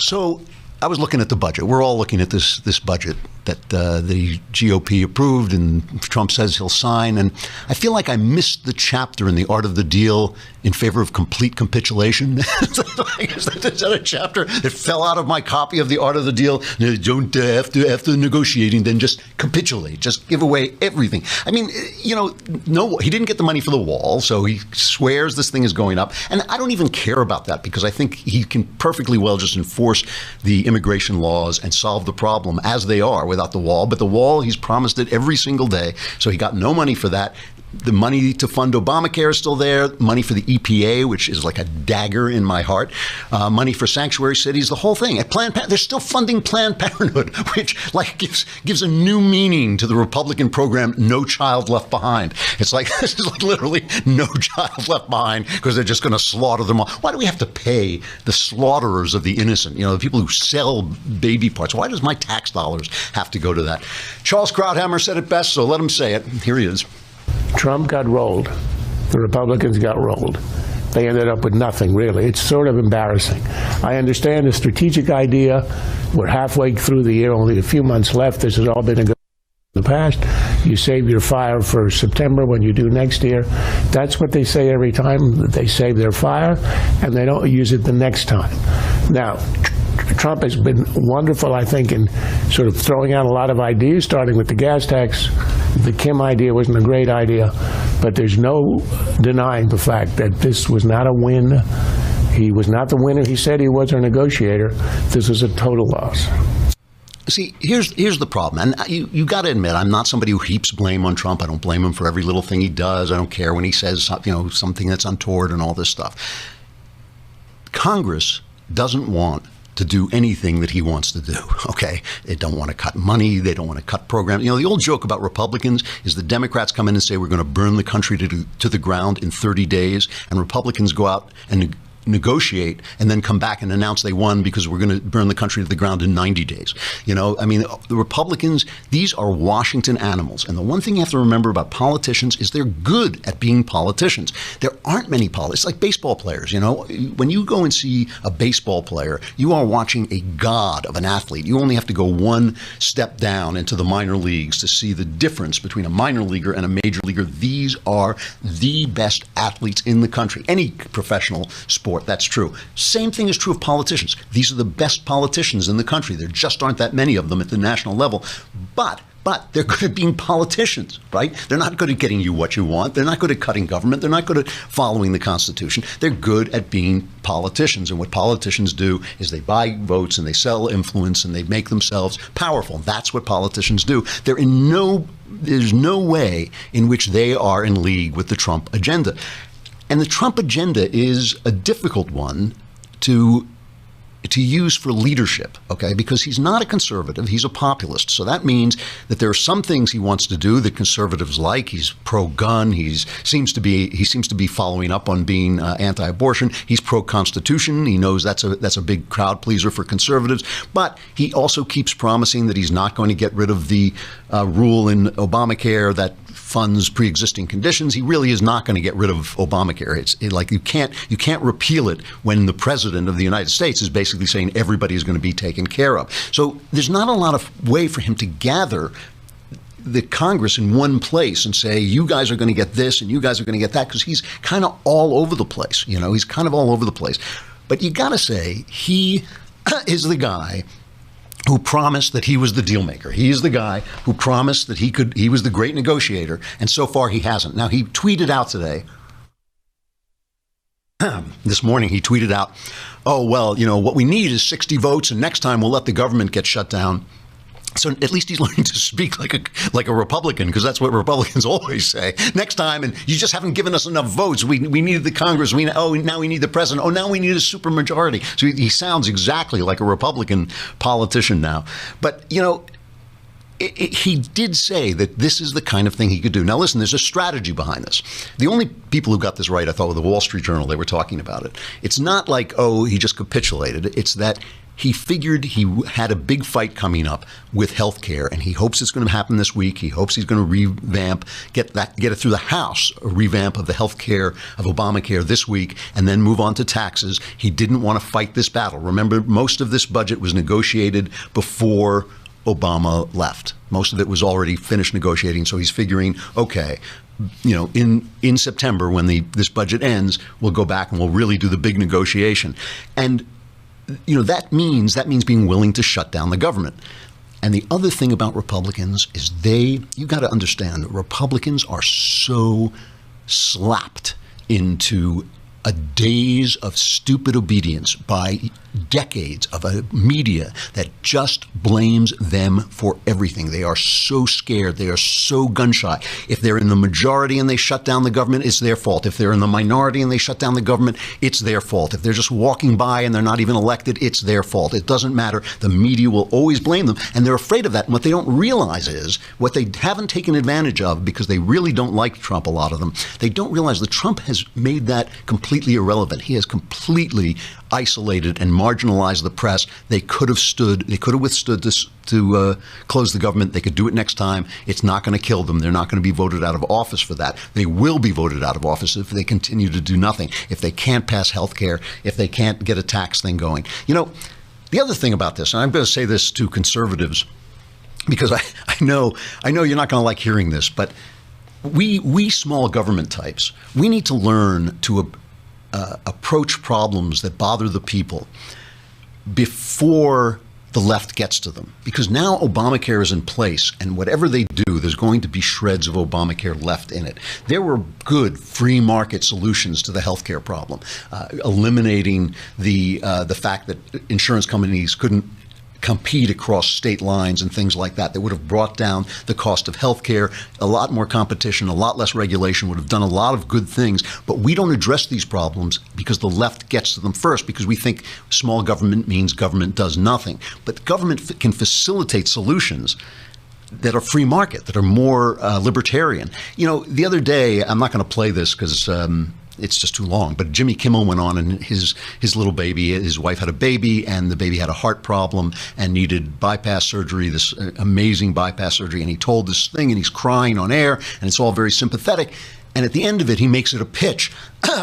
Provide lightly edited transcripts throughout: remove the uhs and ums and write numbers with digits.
So I was looking at the budget. We're all looking at this budget that the GOP approved and Trump says he'll sign. And I feel like I missed the chapter in The Art of the Deal in favor of complete capitulation. Is that a chapter that fell out of my copy of The Art of the Deal? Don't after negotiating, then just capitulate, just give away everything. I mean, no, he didn't get the money for the wall, so he swears this thing is going up. And I don't even care about that because I think he can perfectly well just enforce the immigration laws and solve the problem as they are without the wall. But the wall, he's promised it every single day. So he got no money for that. The money to fund Obamacare is still there. Money for the EPA, which is like a dagger in my heart. Money for sanctuary cities, the whole thing. At they're still funding Planned Parenthood, which gives a new meaning to the Republican program, No Child Left Behind. It's like, this is like literally no child left behind because they're just going to slaughter them all. Why do we have to pay the slaughterers of the innocent? The people who sell baby parts. Why does my tax dollars have to go to that? Charles Krauthammer said it best, so let him say it. Here he is. Trump got rolled. The Republicans got rolled. They ended up with nothing, really. It's sort of embarrassing. I understand the strategic idea. We're halfway through the year, only a few months left. This has all been a good in the past. You save your fire for September when you do next year. That's what they say every time. They save their fire, and they don't use it the next time. Now, Trump has been wonderful, I think, in sort of throwing out a lot of ideas, starting with the gas tax. The Kim idea wasn't a great idea, but there's no denying the fact that this was not a win. He was not the winner he said he was, or negotiator. This was a total loss. See, here's the problem. And you got to admit, I'm not somebody who heaps blame on Trump. I don't blame him for every little thing he does. I don't care when he says, something that's untoward and all this stuff. Congress doesn't want to do anything that he wants to do, okay? They don't want to cut money. They don't want to cut programs. The old joke about Republicans is the Democrats come in and say we're going to burn the country to the ground in 30 days, and Republicans go out and negotiate and then come back and announce they won because we're going to burn the country to the ground in 90 days. The Republicans, these are Washington animals. And the one thing you have to remember about politicians is they're good at being politicians. There aren't many politicians. It's like baseball players, When you go and see a baseball player, you are watching a god of an athlete. You only have to go one step down into the minor leagues to see the difference between a minor leaguer and a major leaguer. These are the best athletes in the country. Any professional sport, that's true. Same thing is true of politicians. These are the best politicians in the country. There just aren't that many of them at the national level. But they're good at being politicians, right? They're not good at getting you what you want. They're not good at cutting government. They're not good at following the Constitution. They're good at being politicians. And what politicians do is they buy votes and they sell influence and they make themselves powerful. That's what politicians do. There's no way in which they are in league with the Trump agenda. And the Trump agenda is a difficult one to use for leadership, okay? Because he's not a conservative, he's a populist. So that means that there are some things he wants to do that conservatives like. He's pro-gun. He seems to be following up on being anti-abortion. He's pro-constitution. He knows that's a big crowd pleaser for conservatives. But he also keeps promising that he's not going to get rid of the rule in Obamacare that funds pre-existing conditions. He really is not going to get rid of Obamacare. It's like you can't repeal it when the president of the United States is basically saying everybody is going to be taken care of. So there's not a lot of way for him to gather the Congress in one place and say, you guys are going to get this and you guys are going to get that, because he's kind of all over the place. He's kind of all over the place. But you got to say, he is the guy who promised that he was the deal maker. He is the guy who promised that he was the great negotiator, and so far he hasn't. Now, he tweeted out today, this morning he tweeted out, oh, well, what we need is 60 votes, and next time we'll let the government get shut down. So at least he's learning to speak like a Republican, because that's what Republicans always say. Next time, and you just haven't given us enough votes. We needed the Congress. Now we need the president. Oh, now we need a supermajority. So he sounds exactly like a Republican politician now. But, he did say that this is the kind of thing he could do. Now, listen, there's a strategy behind this. The only people who got this right, I thought, were the Wall Street Journal. They were talking about it. It's not like, oh, he just capitulated. It's that he figured he had a big fight coming up with health care, and he hopes it's going to happen this week. He hopes he's going to revamp, get it through the House, a revamp of the health care, of Obamacare this week, and then move on to taxes. He didn't want to fight this battle. Remember, most of this budget was negotiated before Obama left. Most of it was already finished negotiating, so he's figuring, okay, in September when this budget ends, we'll go back and we'll really do the big negotiation. And that means being willing to shut down the government. And the other thing about Republicans is you got to understand, Republicans are so slapped into a daze of stupid obedience by decades of a media that just blames them for everything. They are so scared. They are so gun shy. If they're in the majority and they shut down the government, it's their fault. If they're in the minority and they shut down the government, it's their fault. If they're just walking by and they're not even elected, it's their fault. It doesn't matter. The media will always blame them, and they're afraid of that. And what they don't realize is, what they haven't taken advantage of, because they really don't like Trump, a lot of them, they don't realize that Trump has made that completely irrelevant. He has completely isolated and marginalized the press. They could have withstood this to close the government. They could do it next time. It's not going to kill them. They're not going to be voted out of office for that. They will be voted out of office if they continue to do nothing, if they can't pass health care, if they can't get a tax thing going. The other thing about this, and I'm going to say this to conservatives, because I know you're not going to like hearing this, but we small government types, we need to learn to approach problems that bother the people before the left gets to them. Because now Obamacare is in place, and whatever they do, there's going to be shreds of Obamacare left in it. There were good free market solutions to the healthcare problem, eliminating the fact that insurance companies couldn't compete across state lines and things like that. That would have brought down the cost of health care. A lot more competition, a lot less regulation would have done a lot of good things. But we don't address these problems because the left gets to them first, because we think small government means government does nothing. But government can facilitate solutions that are free market, that are more libertarian. The other day, I'm not going to play this because it's just too long, but Jimmy Kimmel went on, and his little baby, his wife had a baby, and the baby had a heart problem and needed bypass surgery, this amazing bypass surgery. And he told this thing, and he's crying on air, and it's all very sympathetic. And at the end of it, he makes it a pitch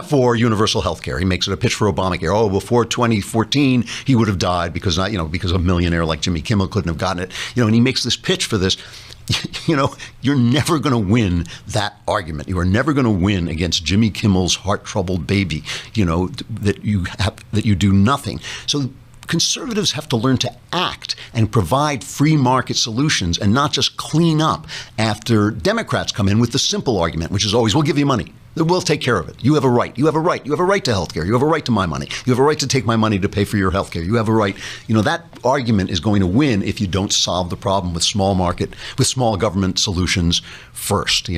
for universal health care. He makes it a pitch for Obamacare. Oh, before 2014, he would have died because a millionaire like Jimmy Kimmel couldn't have gotten it. And he makes this pitch for this. You're never going to win that argument. You are never going to win against Jimmy Kimmel's heart-troubled baby, that you do nothing. So conservatives have to learn to act and provide free market solutions and not just clean up after Democrats come in with the simple argument, which is always, we'll give you money. We'll take care of it. You have a right. You have a right. You have a right to health care. You have a right to my money. You have a right to take my money to pay for your health care. You have a right. That argument is going to win if you don't solve the problem with small government solutions first,